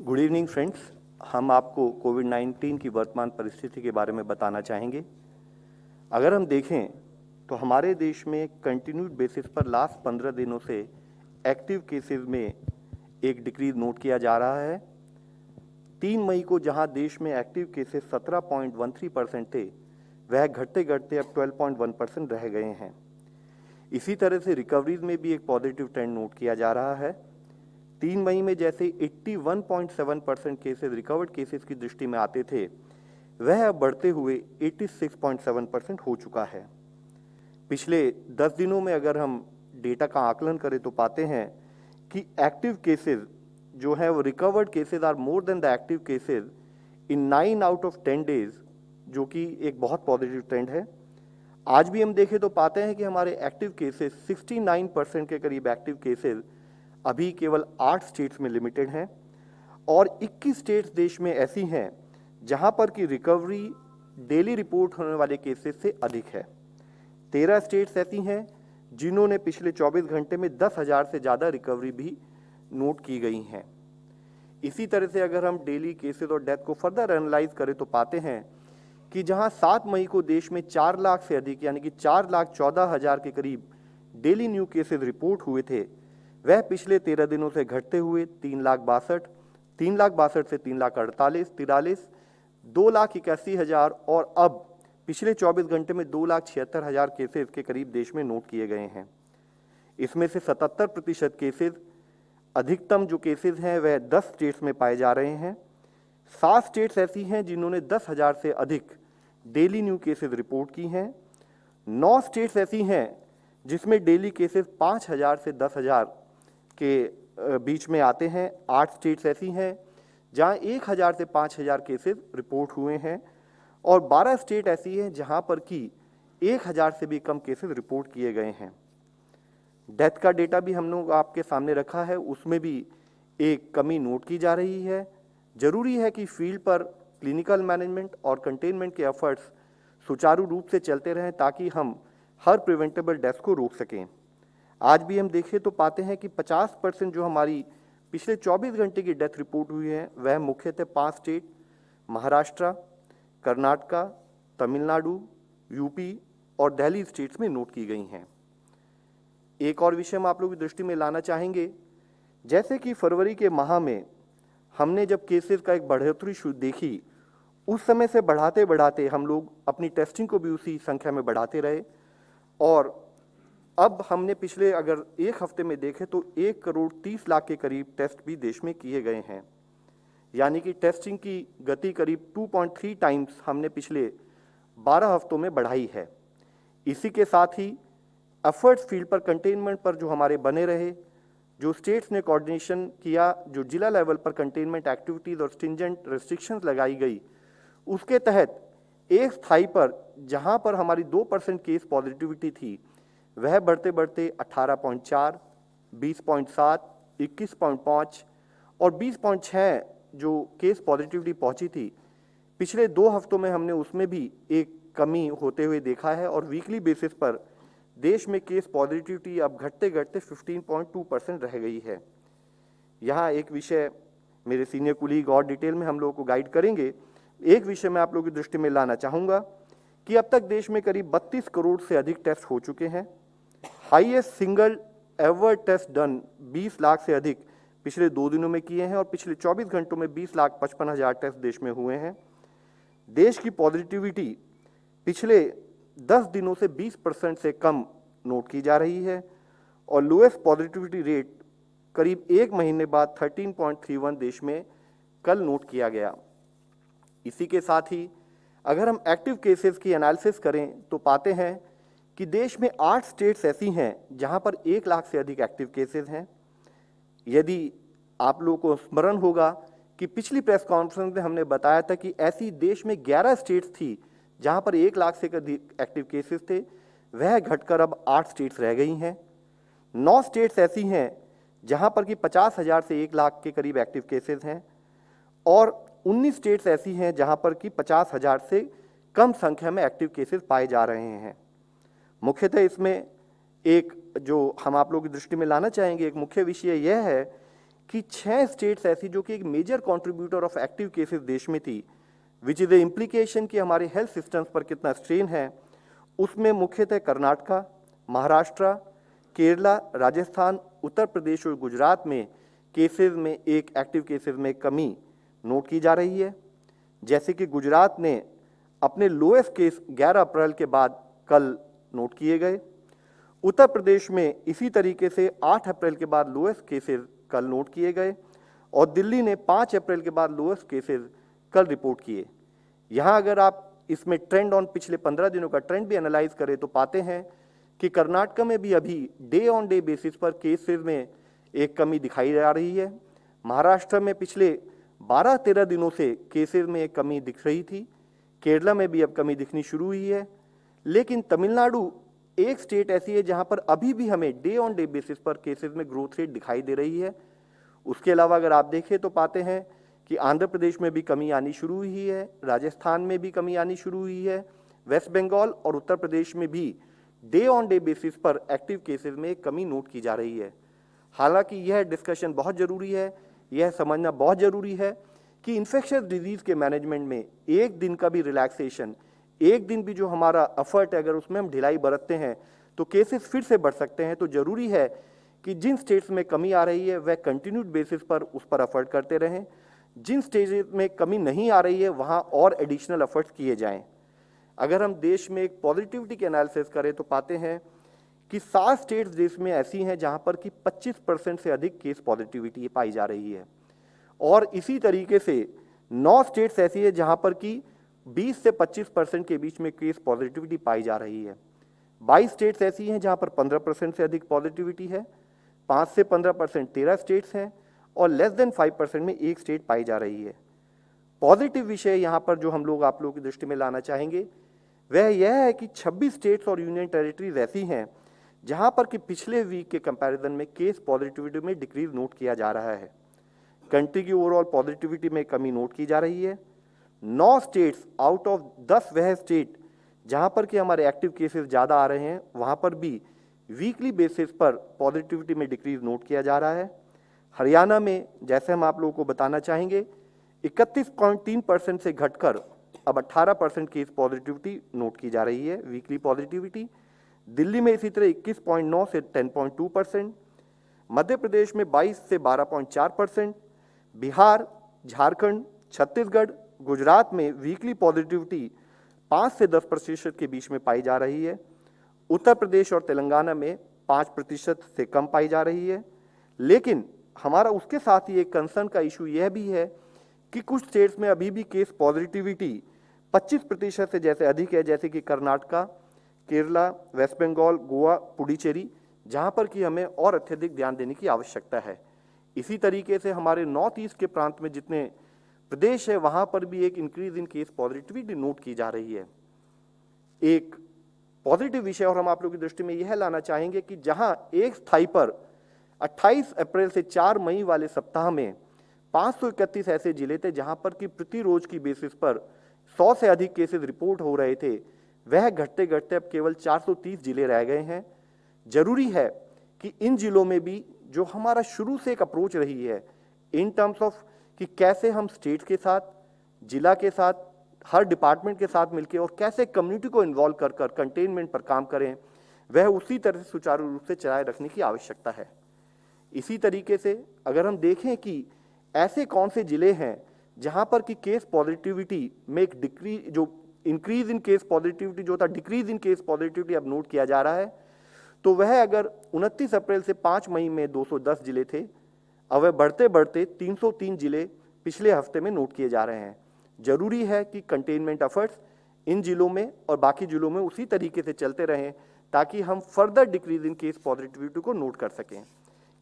Good evening friends. हम आपको कोविड-19 की वर्तमान परिस्थिति के बारे में बताना चाहेंगे। अगर हम देखें तो हमारे देश में कंटिन्यूड बेसिस पर लास्ट 15 दिनों से एक्टिव केसेस में एक डिक्रीज नोट किया जा रहा है। 3 मई को जहां देश में एक्टिव केसेस 17.13% थे, वह घटते घटते अब 12.1% रह गए हैं। इसी तरह से रिकवरीज में भी एक पॉजिटिव ट्रेंड नोट किया जा रहा है। 3 मई में जैसे 81.7% केसेस रिकवर्ड केसेस की दृष्टि में आते थे, वह अब बढ़ते हुए 86.7% हो चुका है। पिछले 10 दिनों में अगर हम डेटा का आकलन करें तो पाते हैं कि एक्टिव केसेस जो है वो recovered cases are more than the active cases in 9 out of 10 days, जो कि एक बहुत पॉजिटिव ट्रेंड है। आज भी हम देखें तो पाते हैं कि हमारे एक्टिव केसेस 69% के करीब एक्टिव केसेस अभी केवल 8 स्टेट्स में लिमिटेड हैं और 21 स्टेट्स देश में ऐसी हैं जहां पर की रिकवरी डेली रिपोर्ट होने वाले केसेस से अधिक है। 13 स्टेट्स ऐसी हैं जिन्होंने पिछले 24 घंटे में 10,000 से ज़्यादा रिकवरी भी नोट की गई हैं। इसी तरह से अगर हम डेली केसेस और डेथ को फर्दर एनालाइज करें तो पाते हैं कि जहां 7 मई को देश में 4 लाख से अधिक यानी कि 4,14,000 के करीब डेली न्यू केसेस रिपोर्ट हुए थे, वह पिछले 13 दिनों से घटते हुए 3,62,000 से 3,48,000, 43, 2,81,000 और अब पिछले 24 घंटे में 2,76,000 केसेस के करीब देश में नोट किए गए हैं। इसमें से 77% केसेस, अधिकतम जो केसेस हैं वह 10 स्टेट्स में पाए जा रहे हैं। 7 स्टेट्स ऐसी हैं जिन्होंने 10,000 से अधिक डेली न्यू केसेस रिपोर्ट की हैं। 9 स्टेट्स ऐसी हैं जिसमें डेली केसेस 5,000 से 10,000 के बीच में आते हैं। 8 स्टेट्स ऐसी हैं जहां 1,000 से 5,000 केसेस रिपोर्ट हुए हैं और 12 स्टेट ऐसी हैं जहां पर कि 1,000 से भी कम केसेस रिपोर्ट किए गए हैं। डेथ का डेटा भी हम लोग आपके सामने रखा है, उसमें भी एक कमी नोट की जा रही है। जरूरी है कि फील्ड पर क्लिनिकल मैनेजमेंट और कंटेनमेंट के एफर्ट्स सुचारू रूप से चलते रहें ताकि हम हर प्रिवेंटेबल डेथ को रोक सकें। आज भी हम देखें तो पाते हैं कि 50% जो हमारी पिछले 24 घंटे की डेथ रिपोर्ट हुई है वह मुख्यतः 5 स्टेट महाराष्ट्र, कर्नाटका, तमिलनाडु, यूपी और दिल्ली स्टेट्स में नोट की गई हैं। एक और विषय हम आप लोगों की दृष्टि में लाना चाहेंगे, जैसे कि फरवरी के माह में हमने जब केसेस का एक बढ़ोतरी देखी, उस समय से बढ़ाते बढ़ाते हम लोग अपनी टेस्टिंग को भी उसी संख्या में बढ़ाते रहे और अब हमने पिछले अगर एक हफ्ते में देखें तो 1,30,00,000 के करीब टेस्ट भी देश में किए गए हैं, यानी कि टेस्टिंग की गति करीब 2.3 टाइम्स हमने पिछले 12 हफ्तों में बढ़ाई है। इसी के साथ ही एफर्ट्स फील्ड पर कंटेनमेंट पर जो हमारे बने रहे, जो स्टेट्स ने कोऑर्डिनेशन किया, जो जिला लेवल पर कंटेनमेंट एक्टिविटीज़ और स्ट्रिंजेंट रेस्ट्रिक्शंस लगाई गई, उसके तहत एक स्थाई पर जहां पर हमारी 2% केस पॉजिटिविटी थी, वह बढ़ते बढ़ते 18.4, 20.7, 21.5 और 20.6 जो केस पॉजिटिविटी पहुंची थी, पिछले 2 हफ्तों में हमने उसमें भी एक कमी होते हुए देखा है और वीकली बेसिस पर देश में केस पॉजिटिविटी अब घटते घटते 15.2% रह गई है। यहाँ एक विषय मेरे सीनियर कुलीग और डिटेल में हम लोगों को गाइड करेंगे। एक विषय मैं आप लोगों की दृष्टि में लाना चाहूँगा कि अब तक देश में करीब 32 करोड़ से अधिक टेस्ट हो चुके हैं। Highest single ever test done 20 lakh से अधिक पिछले 2 दिनों में किए हैं और पिछले 24 घंटों में 20,55,000 टेस्ट देश में हुए हैं। देश की पॉजिटिविटी पिछले 10 दिनों से 20% से कम नोट की जा रही है और लोएस्ट पॉजिटिविटी रेट करीब 1 महीने बाद 13.31 देश में कल नोट किया गया। इसी के साथ ही अगर हम एक्टिव केसेस की एनालिसिस करें तो पाते हैं कि देश में 8 स्टेट्स ऐसी हैं जहां पर 1 लाख से अधिक एक्टिव केसेस हैं। यदि आप लोगों को स्मरण होगा कि पिछली प्रेस कॉन्फ्रेंस में हमने बताया था कि ऐसी देश में 11 स्टेट्स थी जहां पर 1 लाख से अधिक एक्टिव केसेस थे, वह घटकर अब 8 स्टेट्स रह गई हैं। 9 स्टेट्स ऐसी हैं जहां पर कि 50,000 से 1 लाख के करीब एक्टिव केसेस हैं और 19 स्टेट्स ऐसी हैं जहां पर कि 50,000 से कम संख्या में एक्टिव केसेस पाए जा रहे हैं। मुख्यतः इसमें एक जो हम आप लोगों की दृष्टि में लाना चाहेंगे, एक मुख्य विषय यह है कि 6 स्टेट्स ऐसी जो कि एक major contributor of active cases देश में थी, विच इज द इम्प्लीकेशन कि हमारे हेल्थ सिस्टम्स पर कितना स्ट्रेन है। उसमें मुख्यतः कर्नाटका, महाराष्ट्र, केरला, राजस्थान, उत्तर प्रदेश और गुजरात में केसेस में एक एक्टिव केसेस में कमी नोट की जा रही है। जैसे कि गुजरात ने अपने लोएस्ट केस 11 अप्रैल के बाद कल नोट किए गए। उत्तर प्रदेश में इसी तरीके से 8 अप्रैल के बाद लोएस्ट केसेस कल नोट किए गए और दिल्ली ने 5 अप्रैल के बाद लोएस्ट केसेस कल रिपोर्ट किए। यहाँ अगर आप इसमें ट्रेंड ऑन पिछले 15 दिनों का ट्रेंड भी एनालाइज करें तो पाते हैं कि कर्नाटक में भी अभी डे ऑन डे बेसिस पर केसेस में एक कमी दिखाई जा रही है। महाराष्ट्र में पिछले 12-13 दिनों से केसेस में एक कमी दिख रही थी। केरला में भी अब कमी दिखनी शुरू हुई है। लेकिन तमिलनाडु एक स्टेट ऐसी है जहां पर अभी भी हमें डे ऑन डे बेसिस पर केसेस में ग्रोथ रेट दिखाई दे रही है। उसके अलावा अगर आप देखें तो पाते हैं कि आंध्र प्रदेश में भी कमी आनी शुरू हुई है, राजस्थान में भी कमी आनी शुरू हुई है, वेस्ट बंगाल और उत्तर प्रदेश में भी डे ऑन डे बेसिस पर एक्टिव केसेस में कमी नोट की जा रही है। हालांकि यह डिस्कशन बहुत ज़रूरी है, यह समझना बहुत ज़रूरी है कि इन्फेक्शियस डिजीज़ के मैनेजमेंट में एक दिन का भी रिलैक्सेशन, एक दिन भी जो हमारा एफर्ट है, अगर उसमें हम ढिलाई बरतते हैं तो केसेस फिर से बढ़ सकते हैं। तो ज़रूरी है कि जिन स्टेट्स में कमी आ रही है वह कंटिन्यूड बेसिस पर उस पर एफर्ट करते रहें। जिन स्टेट में कमी नहीं आ रही है वहाँ और एडिशनल एफर्ट्स किए जाएं। अगर हम देश में एक पॉजिटिविटी के एनालिसिस करें तो पाते हैं कि 7 स्टेट्स देश में ऐसी हैं जहाँ पर कि 25% से अधिक केस पॉजिटिविटी पाई जा रही है और इसी तरीके से 9 स्टेट्स ऐसी है जहाँ पर कि 20 से 25% के बीच में केस पॉजिटिविटी पाई जा रही है। 22 स्टेट्स ऐसी हैं जहाँ पर 15% से अधिक पॉजिटिविटी है। 5 से 15% 13 स्टेट्स हैं और लेस देन 5% में एक स्टेट पाई जा रही है। पॉजिटिव विषय यहाँ पर जो हम लोग आप लोगों की दृष्टि में लाना चाहेंगे वह यह है कि 26 स्टेट्स और यूनियन टेरिटरीज ऐसी हैं जहाँ पर कि पिछले वीक के कंपैरिजन में केस पॉजिटिविटी में डिक्रीज नोट किया जा रहा है। कंट्री की ओवरऑल पॉजिटिविटी में कमी नोट की जा रही है। 9 स्टेट्स आउट ऑफ 10 वह स्टेट जहाँ पर कि हमारे एक्टिव केसेस ज़्यादा आ रहे हैं वहाँ पर भी वीकली बेसिस पर पॉजिटिविटी में डिक्रीज नोट किया जा रहा है। हरियाणा में जैसे हम आप लोगों को बताना चाहेंगे 31.3% से घटकर अब 18% केस पॉजिटिविटी नोट की जा रही है वीकली पॉजिटिविटी। दिल्ली में इसी तरह 21.9 से 10.2%, मध्य प्रदेश में 22 से 12.4%, बिहार, झारखंड, छत्तीसगढ़, गुजरात में वीकली पॉजिटिविटी 5 से 10% के बीच में पाई जा रही है। उत्तर प्रदेश और तेलंगाना में 5% से कम पाई जा रही है। लेकिन हमारा उसके साथ ही एक कंसर्न का इशू यह भी है कि कुछ स्टेट्स में अभी भी केस पॉजिटिविटी 25% से जैसे अधिक है, जैसे कि कर्नाटका, केरला, वेस्ट बंगाल, गोवा, पुडुचेरी, जहां पर कि हमें और अत्यधिक ध्यान देने की आवश्यकता है। इसी तरीके से हमारे नॉर्थ ईस्ट के प्रांत में जितने प्रदेश है वहां पर भी एक increase in case positivity note की जा रही है। एक पॉजिटिव विषय और हम आप लोगों की दृष्टि में यह लाना चाहेंगे कि जहां एक स्थाई पर 28 अप्रैल से 4 मई वाले सप्ताह में 531 ऐसे जिले थे जहां पर कि प्रतिरोज की बेसिस पर 100 से अधिक केसेस रिपोर्ट हो रहे थे, वह घटते घटते अब केवल 430 जिले रह गए हैं। जरूरी है कि इन जिलों में भी जो हमारा शुरू से एक अप्रोच रही है इन टर्म्स ऑफ कि कैसे हम स्टेट के साथ, जिला के साथ, हर डिपार्टमेंट के साथ मिलकर और कैसे कम्युनिटी को इन्वॉल्व कर कर कंटेनमेंट पर काम करें, वह उसी तरह से सुचारू रूप से चलाए रखने की आवश्यकता है। इसी तरीके से अगर हम देखें कि ऐसे कौन से जिले हैं जहां पर कि केस पॉजिटिविटी में एक डिक्रीज, जो इंक्रीज इन केस पॉजिटिविटी जो था डिक्रीज इन केस पॉजिटिविटी अब नोट किया जा रहा है, तो वह अगर 29 अप्रैल से 5 मई में 210 जिले थे, अब वह बढ़ते बढ़ते 303 जिले पिछले हफ्ते में नोट किए जा रहे हैं। जरूरी है कि कंटेनमेंट एफर्ट्स इन जिलों में और बाकी जिलों में उसी तरीके से चलते रहें ताकि हम further decrease in case positivity को नोट कर सकें।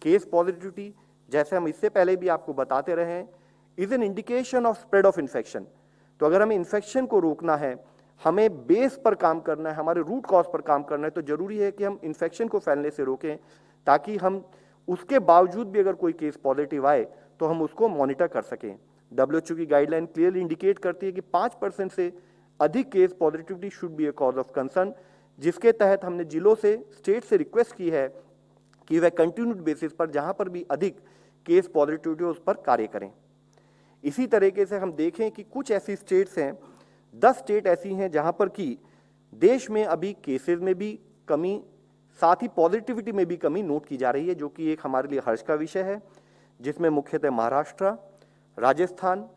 केस पॉजिटिविटी जैसे हम इससे पहले भी आपको बताते रहे हैं is an indication of spread of infection. तो अगर हमें इन्फेक्शन को रोकना है, हमें बेस पर काम करना है, हमारे रूट कॉज पर काम करना है, तो जरूरी है कि हम इन्फेक्शन को फैलने से रोकें ताकि हम उसके बावजूद भी अगर कोई केस पॉजिटिव आए तो हम उसको मॉनिटर कर सकें। WHO की गाइडलाइन क्लियरली इंडिकेट करती है कि 5% से अधिक case positivity should be A cause of concern, जिसके तहत हमने जिलों से, स्टेट से रिक्वेस्ट की है कि वह कंटिन्यूड बेसिस पर जहां पर भी अधिक केस पॉजिटिविटी उस पर कार्य करें। इसी तरीके से हम देखें कि कुछ ऐसी स्टेट्स हैं, 10 स्टेट ऐसी हैं जहां पर कि देश में अभी केसेस में भी कमी, साथ ही पॉजिटिविटी में भी कमी नोट की जा रही है, जो कि एक हमारे लिए हर्ष का विषय है, जिसमें मुख्यतः महाराष्ट्र, राजस्थान,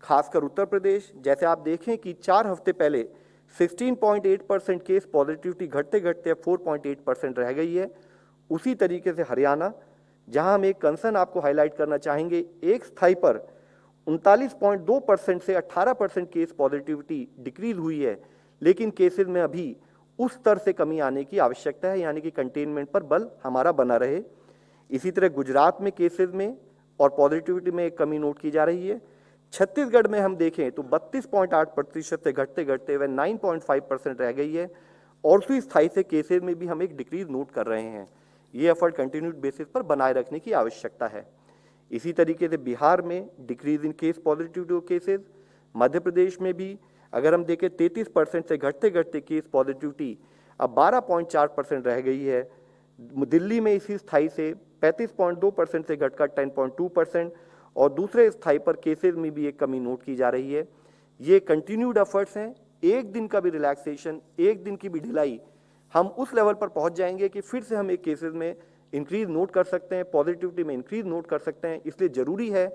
खासकर उत्तर प्रदेश, जैसे आप देखें कि 4 हफ्ते पहले 16.8% केस पॉजिटिविटी घटते घटते 4.8% रह गई है। उसी तरीके से हरियाणा, जहां हम एक कंसर्न आपको हाईलाइट करना चाहेंगे, एक स्थाई पर 39.2% से 18% केस पॉजिटिविटी डिक्रीज हुई है, लेकिन केसेस में अभी उस स्तर से कमी आने की आवश्यकता है, यानी कि कंटेनमेंट पर बल हमारा बना रहे। इसी तरह गुजरात में केसेस में और पॉजिटिविटी में एक कमी नोट की जा रही है। छत्तीसगढ़ में हम देखें तो 32.8% से घटते घटते वह 9.5% रह गई है, और उसी स्थाई से केसेस में भी हम एक डिक्रीज नोट कर रहे हैं। ये एफर्ट कंटिन्यूड बेसिस पर बनाए रखने की आवश्यकता है। इसी तरीके से बिहार में decrease in case positivity cases, Madhya Pradesh में भी अगर हम देखें 33% से घटते घटते केस पॉजिटिविटी अब 12.4% रह गई है। दिल्ली में इसी स्थाई से 35.2% से घटकर 10.2%, और दूसरे स्थाई पर केसेस में भी एक कमी नोट की जा रही है। ये कंटिन्यूड एफर्ट्स हैं। एक दिन का भी रिलैक्सेशन, एक दिन की भी ढिलाई, हम उस लेवल पर पहुंच जाएंगे कि फिर से हम एक केसेस में इंक्रीज नोट कर सकते हैं, पॉजिटिविटी में इंक्रीज नोट कर सकते हैं। इसलिए जरूरी है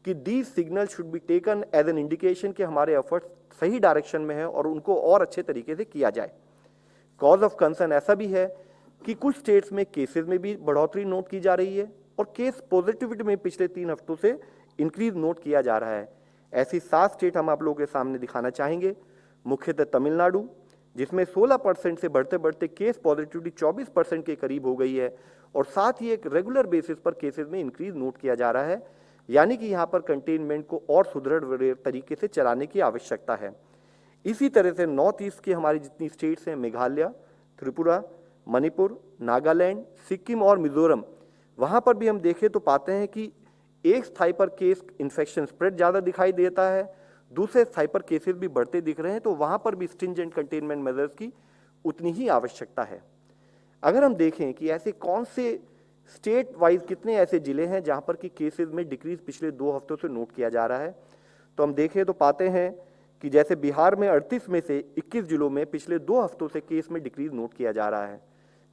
कि these signal should be taken as an indication कि हमारे एफर्ट्स सही डायरेक्शन में है और उनको और अच्छे तरीके से किया जाए। कॉज ऑफ कंसर्न ऐसा भी है कि कुछ स्टेट्स में केसेस में भी बढ़ोतरी नोट की जा रही है और केस पॉजिटिविटी में पिछले 3 हफ्तों से इंक्रीज नोट किया जा रहा है। ऐसी 7 स्टेट हम आप लोगों के सामने दिखाना चाहेंगे। मुख्यतः तमिलनाडु, जिसमें 16% से बढ़ते बढ़ते केस पॉजिटिविटी 24% के करीब हो गई है, और साथ ही एक रेगुलर बेसिस पर केसेस में इंक्रीज नोट किया जा रहा है, यानी कि यहाँ पर कंटेनमेंट को और सुदृढ़ तरीके से चलाने की आवश्यकता है। इसी तरह से नॉर्थ ईस्ट की हमारी जितनी स्टेट्स हैं, मेघालय, त्रिपुरा, मणिपुर, नागालैंड, सिक्किम और मिजोरम, वहाँ पर भी हम देखें तो पाते हैं कि एक स्थाई पर केस इन्फेक्शन स्प्रेड ज़्यादा दिखाई देता है, दूसरे स्थाई पर केसेस भी बढ़ते दिख रहे हैं, तो वहाँ पर भी स्ट्रिंजेंट कंटेनमेंट मेजर्स की उतनी ही आवश्यकता है। अगर हम देखें कि ऐसे कौन से स्टेट वाइज कितने ऐसे जिले हैं जहाँ पर कि केसेस में डिक्रीज पिछले 2 हफ्तों से नोट किया जा रहा है, तो हम देखें तो पाते हैं कि जैसे बिहार में 38 में से 21 जिलों में पिछले 2 हफ्तों से केस में डिक्रीज नोट किया जा रहा है।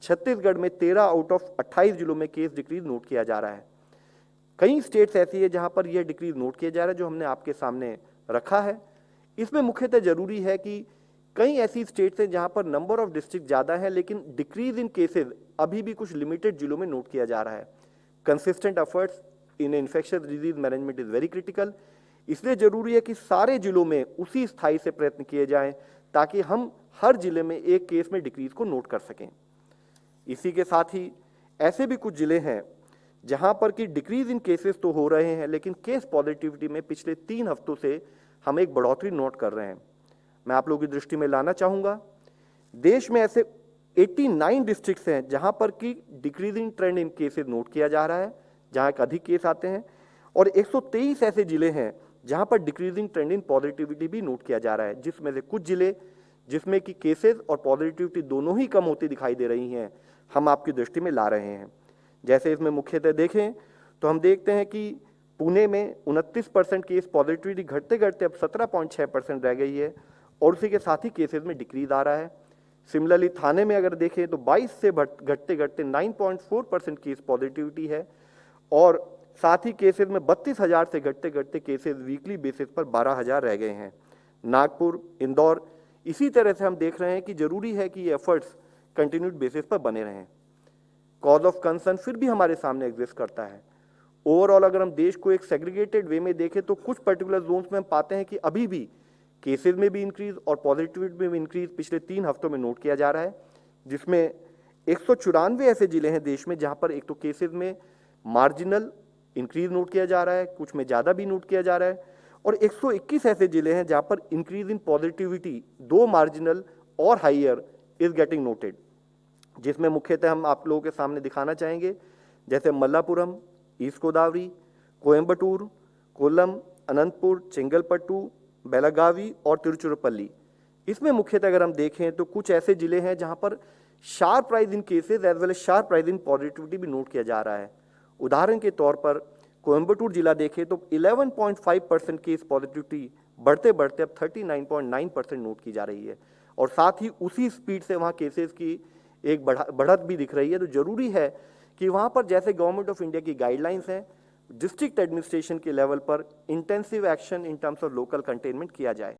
छत्तीसगढ़ में 13 आउट ऑफ 28 जिलों में केस डिक्रीज नोट किया जा रहा है। कई स्टेट्स ऐसी है जहां पर यह डिक्रीज नोट किया जा रहा है, जो हमने आपके सामने रखा है। इसमें मुख्यतः जरूरी है कि कई ऐसी स्टेट्स हैं जहां पर नंबर ऑफ डिस्ट्रिक्ट ज़्यादा है, लेकिन डिक्रीज इन केसेस अभी भी कुछ लिमिटेड जिलों में नोट किया जा रहा है। Consistent efforts in infectious disease management is very critical. इसलिए जरूरी है कि सारे जिलों में उसी स्थाई से प्रयत्न किए जाएं, ताकि हम हर जिले में एक केस में डिक्रीज को नोट कर सकें। इसी के साथ ही ऐसे भी कुछ जिले हैं जहां पर कि डिक्रीज इन केसेस तो हो रहे हैं, लेकिन केस पॉजिटिविटी में पिछले 3 हफ्तों से हम एक बढ़ोतरी नोट कर रहे हैं। मैं आप लोगों की दृष्टि में लाना चाहूँगा, देश में ऐसे 89 डिस्ट्रिक्ट्स हैं जहां पर कि डिक्रीजिंग ट्रेंड इन केसेस नोट किया जा रहा है, जहां अधिक केस आते हैं, और 123 ऐसे जिले हैं जहां पर डिक्रीजिंग ट्रेंड इन पॉजिटिविटी भी नोट किया जा रहा है, जिसमें से कुछ जिले जिसमें कि केसेस और पॉजिटिविटी दोनों ही कम होती दिखाई दे रही हैं, हम आपकी दृष्टि में ला रहे हैं। जैसे इसमें मुख्यतः देखें तो हम देखते हैं कि पुणे में 29% केस पॉजिटिविटी घटते घटते अब 17.6% रह गई है, और उसी के साथ ही केसेस में डिक्रीज आ रहा है। सिमिलरली थाने में अगर देखें तो 22 से घटते घटते 9.4% केस पॉजिटिविटी है, और साथ ही केसेस में 32,000 से घटते घटते केसेस वीकली बेसिस पर 12,000 रह गए हैं। नागपुर, इंदौर, इसी तरह से हम देख रहे हैं कि जरूरी है कि ये एफर्ट्स कंटिन्यूड बेसिस पर बने रहें। कॉज ऑफ कंसर्न फिर भी हमारे सामने एग्जिस्ट करता है। ओवरऑल अगर हम देश को एक सेग्रीगेटेड वे में देखें तो कुछ पर्टिकुलर जोन्स में हम पाते हैं कि अभी भी केसेस में भी इंक्रीज और पॉजिटिविटी में भी इंक्रीज पिछले 3 हफ्तों में नोट किया जा रहा है, जिसमें 194 ऐसे जिले हैं देश में जहां पर एक तो केसेस में मार्जिनल इंक्रीज नोट किया जा रहा है, कुछ में ज़्यादा भी नोट किया जा रहा है, और 121 ऐसे जिले हैं जहां पर इंक्रीज इन पॉजिटिविटी 2 मार्जिनल और हाइयर इज गेटिंग नोटेड, जिसमें मुख्यतः हम आप लोगों के सामने दिखाना चाहेंगे जैसे मल्लापुरम, ईस्ट गोदावरी, कोयम्बटूर, कोल्लम, अनंतपुर, चेंगलपट्टू, बेलागावी और तिरुचिरापल्ली। इसमें मुख्यतः अगर हम देखें तो कुछ ऐसे जिले हैं जहां पर sharp rise in cases as well as sharp rise in positivity भी नोट किया जा रहा है। उदाहरण के तौर पर कोयंबटूर जिला देखें तो 11.5% केस पॉजिटिविटी बढ़ते बढ़ते अब 39.9% नोट की जा रही है, और साथ ही उसी स्पीड से वहाँ केसेस की एक बढ़त भी दिख रही है। तो जरूरी है कि वहाँ पर जैसे गवर्नमेंट ऑफ इंडिया की गाइडलाइंस हैं, डिस्ट्रिक्ट एडमिनिस्ट्रेशन के लेवल पर intensive action in terms of local containment किया जाए।